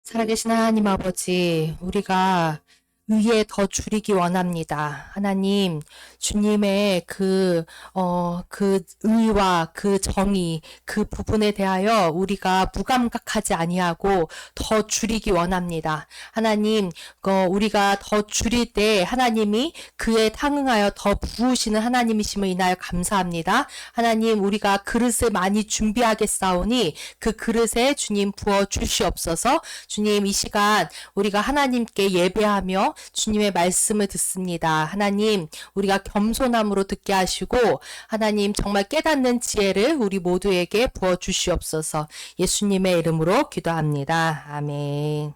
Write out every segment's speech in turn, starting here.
살아계신 하나님 아버지, 우리가 의에 더 줄이기 원합니다. 하나님, 주님의 그 의와 그 정의, 그 부분에 대하여 우리가 무감각하지 아니하고 더 줄이기 원합니다. 하나님, 우리가 더 줄일 때 하나님이 그에 상응하여 더 부으시는 하나님이심을 인하여 감사합니다. 하나님, 우리가 그릇을 많이 준비하겠사오니 그 그릇에 주님 부어 주시옵소서. 주님, 이 시간 우리가 하나님께 예배하며 주님의 말씀을 듣습니다. 하나님, 우리가 겸손함으로 듣게 하시고 하나님 정말 깨닫는 지혜를 우리 모두에게 부어 주시옵소서. 예수님의 이름으로 기도합니다. 아멘.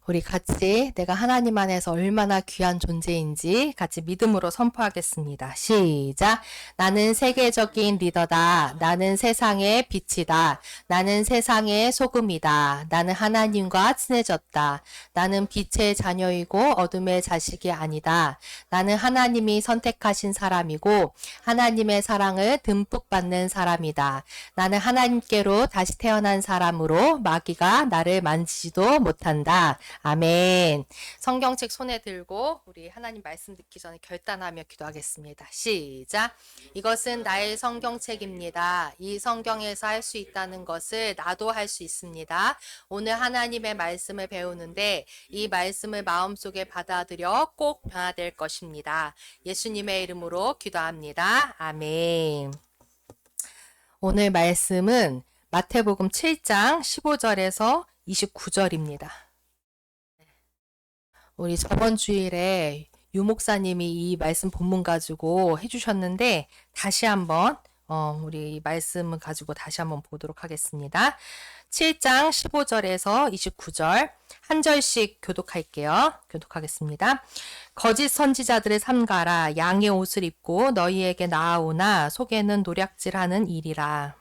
우리 같이 내가 하나님 안에서 얼마나 귀한 존재인지 같이 믿음으로 선포하겠습니다. 시작. 나는 세계적인 리더다. 나는 세상의 빛이다. 나는 세상의 소금이다. 나는 하나님과 친해졌다. 나는 빛의 자녀이고 어둠의 자식이 아니다. 나는 하나님이 선택하신 사람이고 하나님의 사랑을 듬뿍 받는 사람이다. 나는 하나님께로 다시 태어난 사람으로 마귀가 나를 만지지도 못한다. 아멘. 성경책 손에 들고 우리 하나님 말씀 듣기 전에 결단하며 기도하겠습니다. 시작. 이것은 나의 성경책입니다. 이 성경에서 할 수 있다는 것을 나도 할 수 있습니다. 오늘 하나님의 말씀을 배우는데 이 말씀을 마음속에 받아들여 꼭 변화될 것입니다. 예수님의 이름으로 기도합니다. 아멘. 오늘 말씀은 마태복음 7장 15절에서 29절입니다. 우리 저번 주일에 유 목사님이 이 말씀 본문 가지고 해주셨는데 다시 한번 우리 말씀을 가지고 다시 한번 보도록 하겠습니다. 7장 15절에서 29절 한 절씩 교독하겠습니다. 거짓 선지자들을 삼가라. 양의 옷을 입고 너희에게 나아오나 속에는 노략질하는 일이라.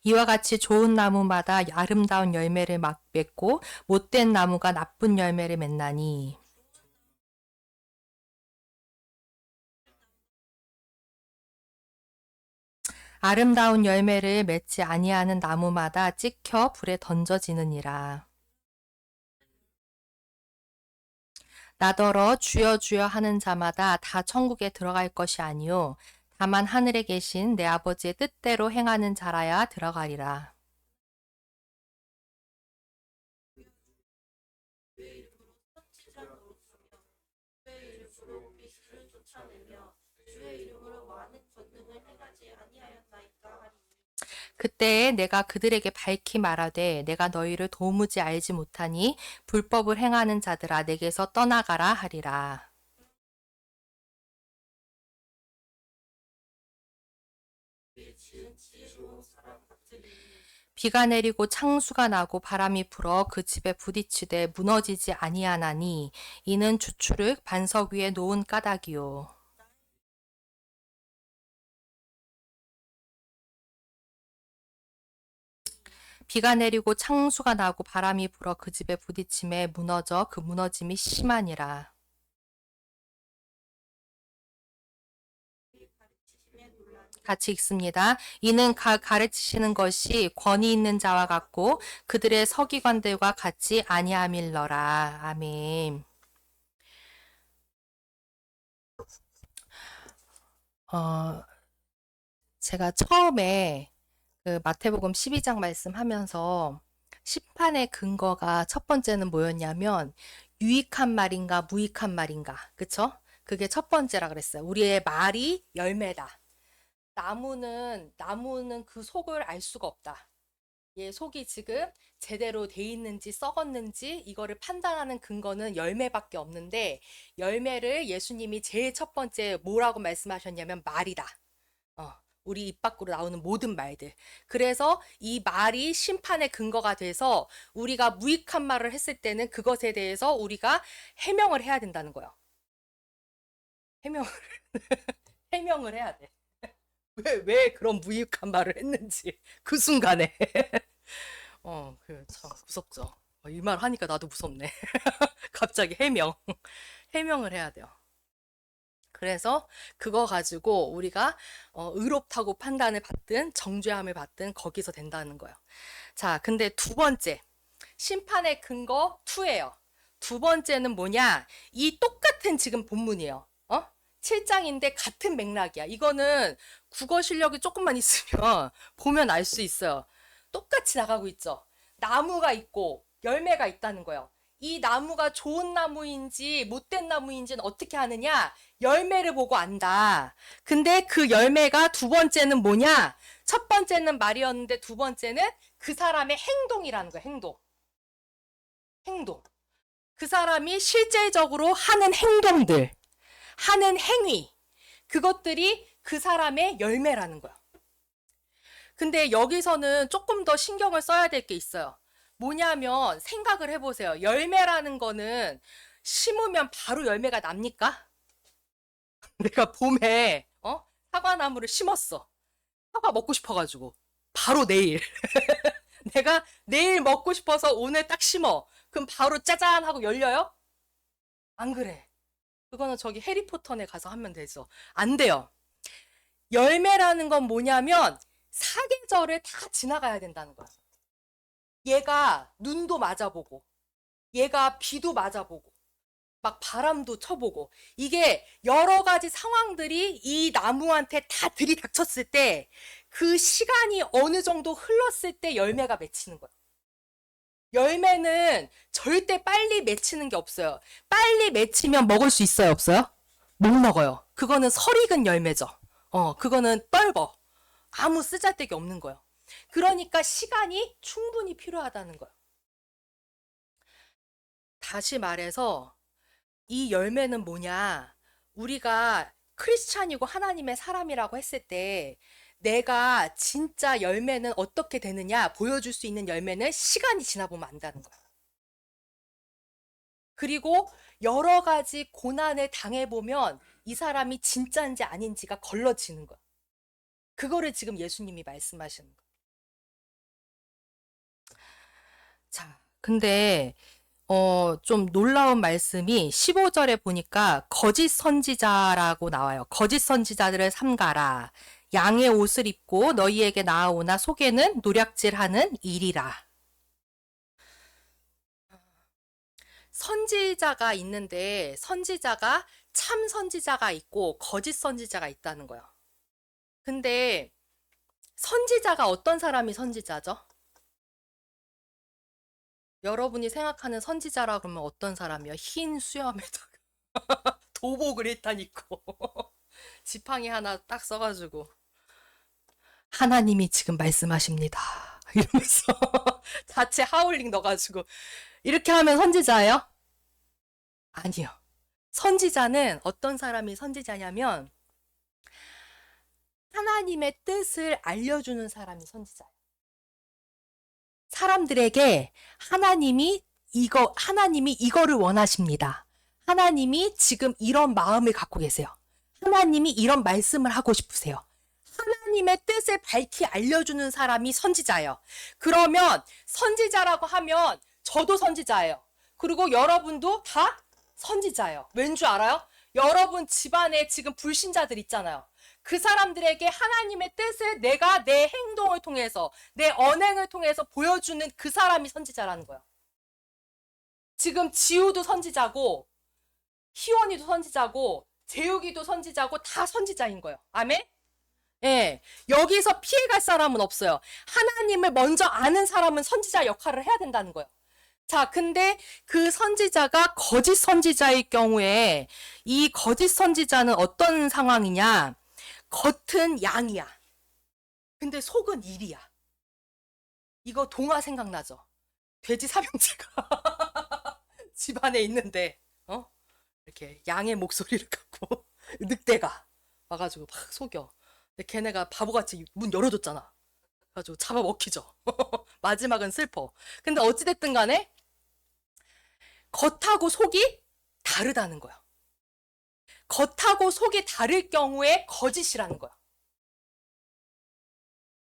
이와 같이 좋은 나무마다 아름다운 열매를 맺고 못된 나무가 나쁜 열매를 맺나니 아름다운 열매를 맺지 아니하는 나무마다 찍혀 불에 던져지느니라. 나더러 주여 주여 하는 자마다 다 천국에 들어갈 것이 아니요 다만 하늘에 계신 내 아버지의 뜻대로 행하는 자라야 들어가리라. 그때에 내가 그들에게 밝히 말하되 내가 너희를 도무지 알지 못하니 불법을 행하는 자들아 내게서 떠나가라 하리라. 비가 내리고 창수가 나고 바람이 불어 그 집에 부딪히되 무너지지 아니하나니 이는 주추를 반석 위에 놓은 까닭이요. 비가 내리고 창수가 나고 바람이 불어 그 집에 부딪힘에 무너져 그 무너짐이 심하니라. 같이 읽습니다. 이는 가르치시는 것이 권위 있는 자와 같고 그들의 서기관들과 같이 아니함일러라. 아멘. 제가 처음에 그 마태복음 12장 말씀하면서 심판의 근거가 첫 번째는 뭐였냐면 유익한 말인가 무익한 말인가, 그쵸? 그게 첫 번째라 그랬어요. 우리의 말이 열매다. 나무는 그 속을 알 수가 없다. 얘 속이 지금 제대로 돼 있는지 썩었는지 이거를 판단하는 근거는 열매밖에 없는데 열매를 예수님이 제일 첫 번째 뭐라고 말씀하셨냐면 말이다. 우리 입 밖으로 나오는 모든 말들. 그래서 이 말이 심판의 근거가 돼서 우리가 무익한 말을 했을 때는 그것에 대해서 우리가 해명을 해야 된다는 거예요. 해명을, 해명을 해야 돼. 왜 그런 무익한 말을 했는지. 그 순간에. 참 무섭죠. 이 말 하니까 나도 무섭네. 갑자기 해명. 해명을 해야 돼요. 그래서 그거 가지고 우리가 의롭다고 판단을 받든 정죄함을 받든 거기서 된다는 거예요. 자, 근데 두 번째. 심판의 근거 2예요. 두 번째는 뭐냐? 이 똑같은 지금 본문이에요. 7장인데 같은 맥락이야. 이거는 국어 실력이 조금만 있으면 보면 알 수 있어요. 똑같이 나가고 있죠. 나무가 있고 열매가 있다는 거예요. 이 나무가 좋은 나무인지 못된 나무인지는 어떻게 하느냐? 열매를 보고 안다. 근데 그 열매가 두 번째는 뭐냐? 첫 번째는 말이었는데 두 번째는 그 사람의 행동이라는 거예요. 행동. 그 사람이 실제적으로 하는 행동들, 하는 행위, 그것들이 그 사람의 열매라는 거야. 근데 여기서는 조금 더 신경을 써야 될 게 있어요. 뭐냐면 생각을 해보세요. 열매라는 거는 심으면 바로 열매가 납니까? 내가 봄에 사과나무를 심었어. 사과 먹고 싶어가지고 바로 내일 내가 내일 먹고 싶어서 오늘 딱 심어. 그럼 바로 짜잔 하고 열려요? 안 그래. 그거는 저기 해리포터에 가서 하면 되죠. 안 돼요. 열매라는 건 뭐냐면 사계절을 다 지나가야 된다는 거야. 얘가 눈도 맞아보고 얘가 비도 맞아보고 막 바람도 쳐보고 이게 여러 가지 상황들이 이 나무한테 다 들이닥쳤을 때 그 시간이 어느 정도 흘렀을 때 열매가 맺히는 거야. 열매는 절대 빨리 맺히는 게 없어요. 빨리 맺히면 먹을 수 있어요, 없어요? 못 먹어요. 그거는 설익은 열매죠. 그거는 떫어. 아무 쓰잘데기 없는 거예요. 그러니까 시간이 충분히 필요하다는 거예요. 다시 말해서 이 열매는 뭐냐? 우리가 크리스찬이고 하나님의 사람이라고 했을 때 내가 진짜 열매는 어떻게 되느냐 보여줄 수 있는 열매는 시간이 지나보면 안다는 거야. 그리고 여러 가지 고난을 당해보면 이 사람이 진짜인지 아닌지가 걸러지는 거야. 그거를 지금 예수님이 말씀하시는 거야. 자, 근데 좀 놀라운 말씀이 15절에 보니까 거짓 선지자라고 나와요. 거짓 선지자들을 삼가라. 양의 옷을 입고 너희에게 나아오나 속에는 노략질하는 일이라. 선지자가 있는데 선지자가 참 선지자가 있고 거짓 선지자가 있다는 거예요. 근데 선지자가 어떤 사람이 선지자죠? 여러분이 생각하는 선지자라 그러면 어떤 사람이요? 흰 수염에다가 도복을 일단 입고 지팡이 하나 딱 써가지고 하나님이 지금 말씀하십니다. 이러면서 자체 하울링 넣어가지고 이렇게 하면 선지자예요? 아니요. 선지자는 어떤 사람이 선지자냐면 하나님의 뜻을 알려주는 사람이 선지자예요. 사람들에게 하나님이 이거를 원하십니다. 하나님이 지금 이런 마음을 갖고 계세요. 하나님이 이런 말씀을 하고 싶으세요. 하나님의 뜻을 밝히 알려주는 사람이 선지자예요. 그러면 선지자라고 하면 저도 선지자예요. 그리고 여러분도 다 선지자예요. 왠 줄 알아요? 여러분 집안에 지금 불신자들 있잖아요. 그 사람들에게 하나님의 뜻을 내가 내 행동을 통해서 내 언행을 통해서 보여주는 그 사람이 선지자라는 거예요. 지금 지우도 선지자고 희원이도 선지자고 재욱이도 선지자고 다 선지자인 거예요. 아멘? 예, 여기서 피해갈 사람은 없어요. 하나님을 먼저 아는 사람은 선지자 역할을 해야 된다는 거예요. 자, 근데 그 선지자가 거짓 선지자일 경우에 이 거짓 선지자는 어떤 상황이냐? 겉은 양이야. 근데 속은 일이야. 이거 동화 생각나죠? 돼지 삼형제가 집안에 있는데 이렇게 양의 목소리를 갖고 늑대가 와가지고 막 속여. 근데 걔네가 바보같이 문 열어줬잖아. 그래가지고 잡아먹히죠. 마지막은 슬퍼. 근데 어찌됐든 간에 겉하고 속이 다르다는 거야. 겉하고 속이 다를 경우에 거짓이라는 거야.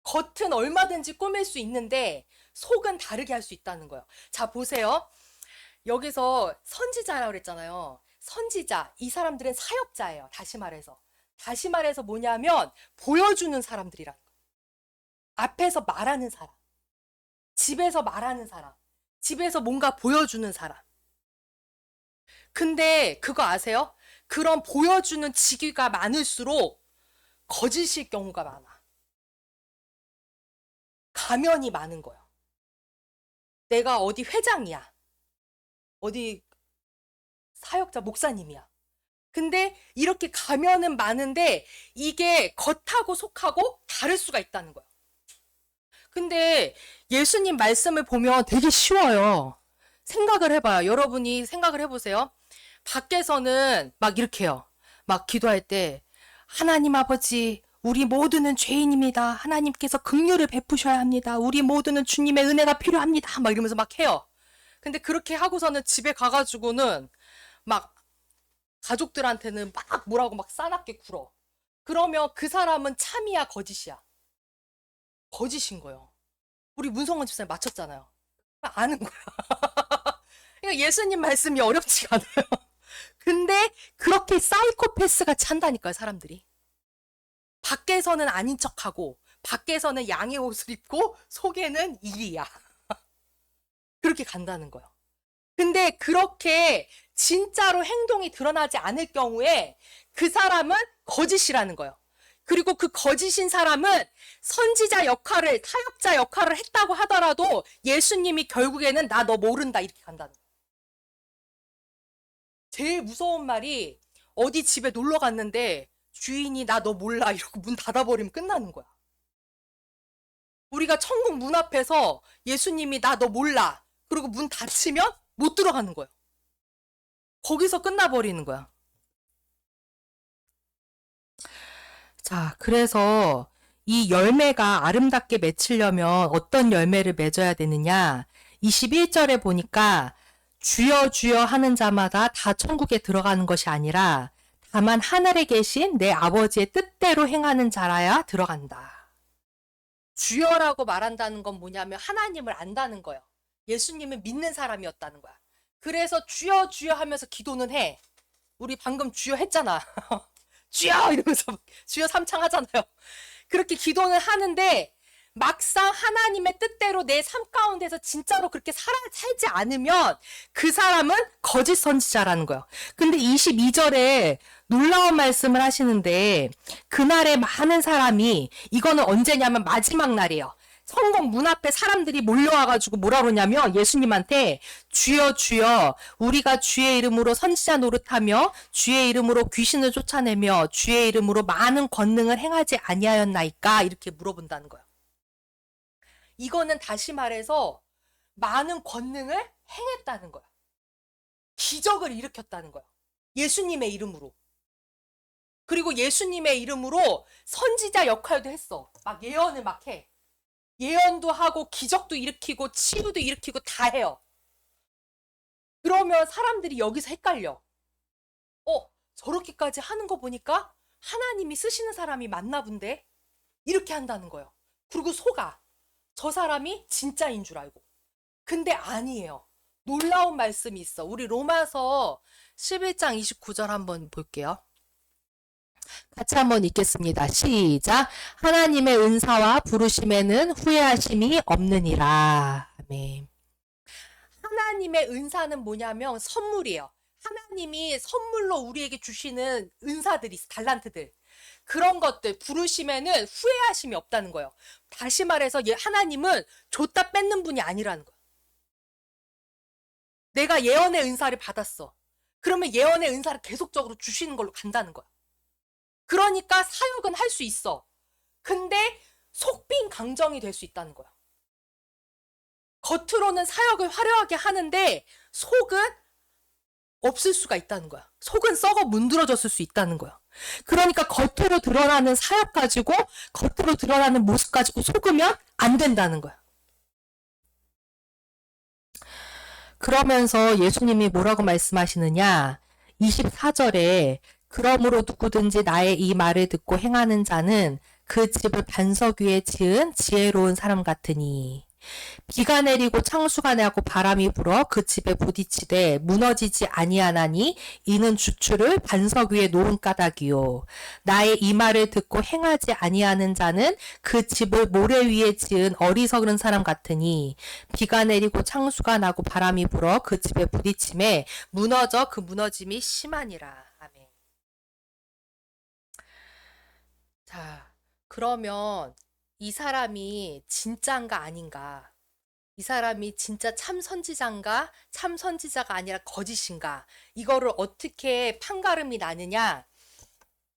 겉은 얼마든지 꾸밀 수 있는데 속은 다르게 할 수 있다는 거예요. 자, 보세요. 여기서 선지자라고 그랬잖아요. 선지자, 이 사람들은 사역자예요. 다시 말해서 뭐냐면 보여주는 사람들이라는 거예요. 앞에서 말하는 사람, 집에서 말하는 사람, 집에서 뭔가 보여주는 사람. 근데 그거 아세요? 그런 보여주는 직위가 많을수록 거짓일 경우가 많아. 가면이 많은 거예요. 내가 어디 회장이야. 어디 사역자 목사님이야. 근데 이렇게 가면은 많은데 이게 겉하고 속하고 다를 수가 있다는 거예요. 근데 예수님 말씀을 보면 되게 쉬워요. 생각을 해봐요. 여러분이 생각을 해보세요. 밖에서는 막 이렇게 해요. 막 기도할 때 하나님 아버지 우리 모두는 죄인입니다. 하나님께서 긍휼을 베푸셔야 합니다. 우리 모두는 주님의 은혜가 필요합니다. 막 이러면서 막 해요. 근데 그렇게 하고서는 집에 가가지고는 막 가족들한테는 막 뭐라고 막 싸납게 굴어. 그러면 그 사람은 참이야 거짓이야? 거짓인 거예요. 우리 문성원 집사님 맞췄잖아요. 아는 거야. 그러니까 예수님 말씀이 어렵지가 않아요. 근데 그렇게 사이코패스가 찬다니까요, 사람들이. 밖에서는 아닌 척하고 밖에서는 양의 옷을 입고 속에는 일이야. 그렇게 간다는 거예요. 근데 그렇게 진짜로 행동이 드러나지 않을 경우에 그 사람은 거짓이라는 거예요. 그리고 그 거짓인 사람은 선지자 역할을, 타협자 역할을 했다고 하더라도 예수님이 결국에는 나 너 모른다 이렇게 간다는 거예요. 제일 무서운 말이 어디 집에 놀러 갔는데 주인이 나 너 몰라 이러고 문 닫아버리면 끝나는 거야. 우리가 천국 문 앞에서 예수님이 나 너 몰라 그리고 문 닫히면 못 들어가는 거예요. 거기서 끝나버리는 거야. 자, 그래서 이 열매가 아름답게 맺히려면 어떤 열매를 맺어야 되느냐? 21절에 보니까 주여 주여 하는 자마다 다 천국에 들어가는 것이 아니라 다만 하늘에 계신 내 아버지의 뜻대로 행하는 자라야 들어간다. 주여라고 말한다는 건 뭐냐면 하나님을 안다는 거예요. 예수님은 믿는 사람이었다는 거야. 그래서 주여 주여 하면서 기도는 해. 우리 방금 주여 했잖아. 주여 이러면서 주여 삼창 하잖아요. 그렇게 기도는 하는데 막상 하나님의 뜻대로 내 삶 가운데서 진짜로 그렇게 살지 않으면 그 사람은 거짓 선지자라는 거예요. 근데 22절에 놀라운 말씀을 하시는데 그날에 많은 사람이 이거는 언제냐면 마지막 날이에요. 성공 문 앞에 사람들이 몰려와가지고 뭐라 그러냐면 예수님한테 주여 주여 우리가 주의 이름으로 선지자 노릇하며 주의 이름으로 귀신을 쫓아내며 주의 이름으로 많은 권능을 행하지 아니하였나이까 이렇게 물어본다는 거예요. 이거는 다시 말해서 많은 권능을 행했다는 거야. 기적을 일으켰다는 거야. 예수님의 이름으로. 그리고 예수님의 이름으로 선지자 역할도 했어. 막 예언을 막 해. 예언도 하고 기적도 일으키고 치유도 일으키고 다 해요. 그러면 사람들이 여기서 헷갈려. 저렇게까지 하는 거 보니까 하나님이 쓰시는 사람이 맞나 본데? 이렇게 한다는 거예요. 그리고 속아. 저 사람이 진짜인 줄 알고. 근데 아니에요. 놀라운 말씀이 있어. 우리 로마서 11장 29절 한번 볼게요. 같이 한번 읽겠습니다. 시작. 하나님의 은사와 부르심에는 후회하심이 없느니라. 아멘. 하나님의 은사는 뭐냐면 선물이에요. 하나님이 선물로 우리에게 주시는 은사들이 있어, 달란트들. 그런 것들 부르심에는 후회하심이 없다는 거예요. 다시 말해서 하나님은 줬다 뺏는 분이 아니라는 거예요. 내가 예언의 은사를 받았어. 그러면 예언의 은사를 계속적으로 주시는 걸로 간다는 거야. 그러니까 사역은 할 수 있어. 근데 속빈 강정이 될 수 있다는 거야. 겉으로는 사역을 화려하게 하는데 속은 없을 수가 있다는 거야. 속은 썩어 문드러졌을 수 있다는 거야. 그러니까 겉으로 드러나는 사역 가지고 겉으로 드러나는 모습 가지고 속으면 안 된다는 거야. 그러면서 예수님이 뭐라고 말씀하시느냐? 24절에 그러므로 누구든지 나의 이 말을 듣고 행하는 자는 그 집을 반석 위에 지은 지혜로운 사람 같으니 비가 내리고 창수가 나고 바람이 불어 그 집에 부딪히되 무너지지 아니하나니 이는 주추를 반석 위에 놓은 까닭이요. 나의 이 말을 듣고 행하지 아니하는 자는 그 집을 모래 위에 지은 어리석은 사람 같으니 비가 내리고 창수가 나고 바람이 불어 그 집에 부딪힘에 무너져 그 무너짐이 심하니라. 아멘. 자, 그러면 이 사람이 진짜인가 아닌가? 이 사람이 진짜 참 선지자인가? 참 선지자가 아니라 거짓인가? 이거를 어떻게 판가름이 나느냐?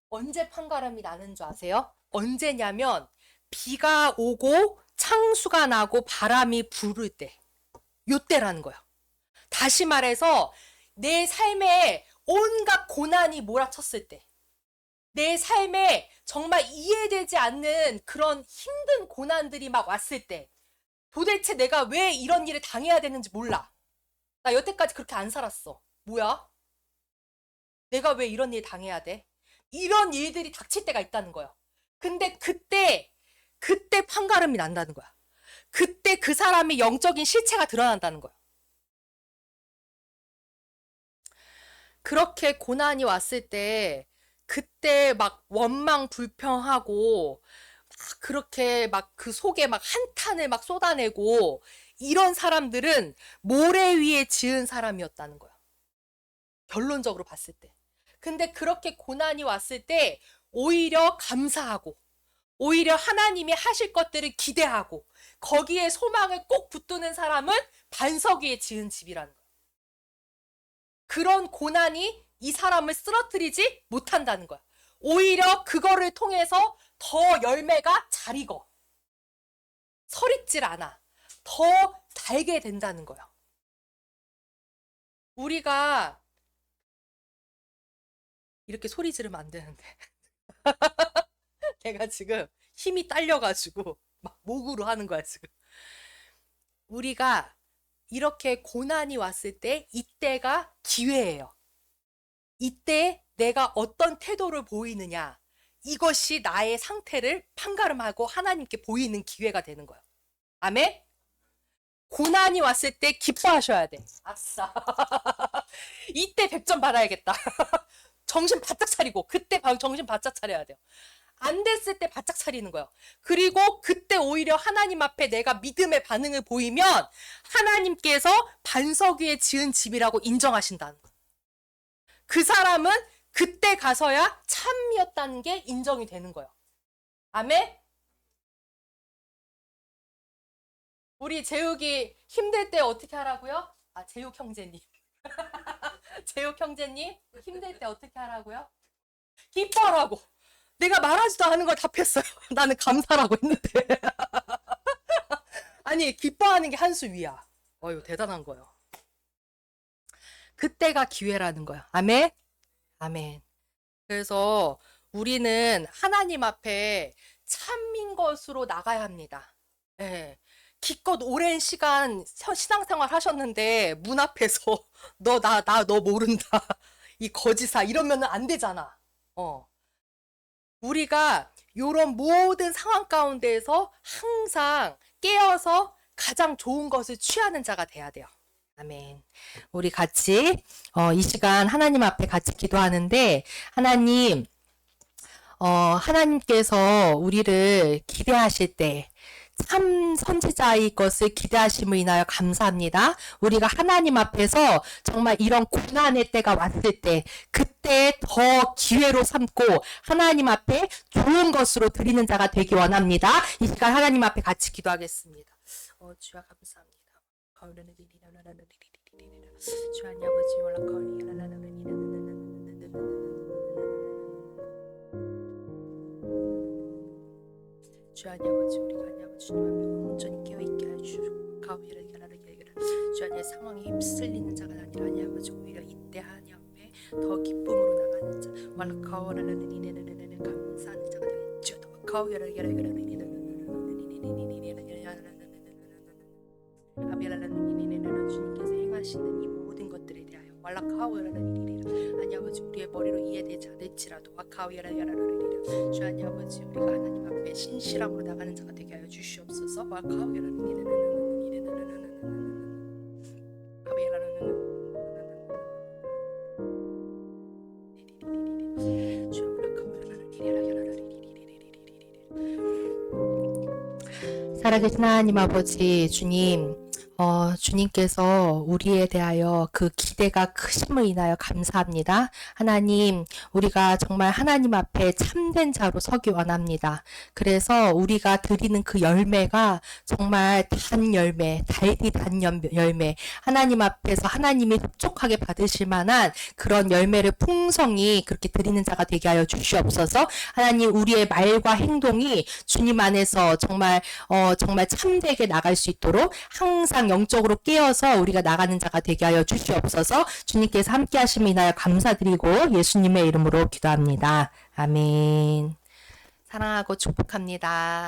언제 판가름이 나는 줄 아세요? 언제냐면 비가 오고 창수가 나고 바람이 부를 때. 요때라는 거야. 다시 말해서 내 삶에 온갖 고난이 몰아쳤을 때. 내 삶에 정말 이해되지 않는 그런 힘든 고난들이 막 왔을 때 도대체 내가 왜 이런 일을 당해야 되는지 몰라. 나 여태까지 그렇게 안 살았어. 뭐야? 내가 왜 이런 일 당해야 돼? 이런 일들이 닥칠 때가 있다는 거야. 근데 그때 판가름이 난다는 거야. 그때 그 사람의 영적인 실체가 드러난다는 거야. 그렇게 고난이 왔을 때 그때 막 원망 불평하고 막 그렇게 막 그 속에 막 한탄을 막 쏟아내고 이런 사람들은 모래 위에 지은 사람이었다는 거야. 결론적으로 봤을 때. 근데 그렇게 고난이 왔을 때 오히려 감사하고 오히려 하나님이 하실 것들을 기대하고 거기에 소망을 꼭 붙드는 사람은 반석 위에 지은 집이라는 거야. 그런 고난이 이 사람을 쓰러뜨리지 못한다는 거야. 오히려 그거를 통해서 더 열매가 잘 익어. 서리질 않아. 더 달게 된다는 거야. 우리가 이렇게 소리 지르면 안 되는데. 내가 지금 힘이 딸려가지고 막 목으로 하는 거야, 지금. 우리가 이렇게 고난이 왔을 때 이때가 기회예요. 이때 내가 어떤 태도를 보이느냐. 이것이 나의 상태를 판가름하고 하나님께 보이는 기회가 되는 거예요. 아멘? 고난이 왔을 때 기뻐하셔야 돼. 아싸. 이때 100점 받아야겠다. 정신 바짝 차리고 그때 정신 바짝 차려야 돼요. 안 됐을 때 바짝 차리는 거예요. 그리고 그때 오히려 하나님 앞에 내가 믿음의 반응을 보이면 하나님께서 반석 위에 지은 집이라고 인정하신다는 거예요. 그 사람은 그때 가서야 참이었다는 게 인정이 되는 거예요. 아멘? 우리 재욱이 힘들 때 어떻게 하라고요? 아, 재욱 형제님. 재욱 형제님, 힘들 때 어떻게 하라고요? 기뻐하라고. 내가 말하지도 않은 걸 답했어요. 나는 감사라고 했는데. 아니, 기뻐하는 게 한 수 위야. 어휴, 대단한 거예요. 그때가 기회라는 거야. 아멘? 아멘. 그래서 우리는 하나님 앞에 참인 것으로 나가야 합니다. 예. 기껏 오랜 시간 신앙생활 하셨는데 문 앞에서 너 모른다. 이 거지사 이러면 안 되잖아. 우리가 요런 모든 상황 가운데에서 항상 깨어서 가장 좋은 것을 취하는 자가 돼야 돼요. 아멘. 우리 같이 이 시간 하나님 앞에 같이 기도하는데 하나님께서 우리를 기대하실 때 참 선지자의 것을 기대하심을 인하여 감사합니다. 우리가 하나님 앞에서 정말 이런 고난의 때가 왔을 때 그때 더 기회로 삼고 하나님 앞에 좋은 것으로 드리는 자가 되기 원합니다. 이 시간 하나님 앞에 같이 기도하겠습니다. 주여 감사합니다. 주 하나님 아버지 주 하나님 아버지 우리가 하나님 아버지 주님 앞에 온전히 깨어있게 해주시고 가오리를 주 하나님 상황에 휩쓸리는 자가 아니라 하나님 아버지 오히려 이때 하나님 앞에 더 기쁨으로 나가는 자 왈라카오라는 이네는 감사하는 자가 되겠죠. 가오리를 아비라는 이네는 주님께서 행하시는 이 모든 것들에 대하여 왈라카오라는 이네는 하나님 아버지 우리의 머리로 이해되지 않을지라도 와카오야라야라라리라 주 하나님 아버지 우리가 하나님 앞에 신실함으로 나가는 자가 되게 하여 주시옵소서 와카오야라는 이네는 살아계신 하나님 아버지, 주님, 주님께서 우리에 대하여 그 기대가 크심을 인하여 감사합니다. 하나님, 우리가 정말 하나님 앞에 참된 자로 서기 원합니다. 그래서 우리가 드리는 그 열매가 정말 단 열매, 달디 단 열매, 하나님 앞에서 하나님이 흡족하게 받으실 만한 그런 열매를 풍성히 그렇게 드리는 자가 되게 하여 주시옵소서. 하나님, 우리의 말과 행동이 주님 안에서 정말 참되게 나갈 수 있도록 항상 영적으로 깨어서 우리가 나가는 자가 되게 하여 주시옵소서. 주님께서 함께 하심을 인하여 감사드리고 예수님의 이름으로 기도합니다. 아멘. 사랑하고 축복합니다.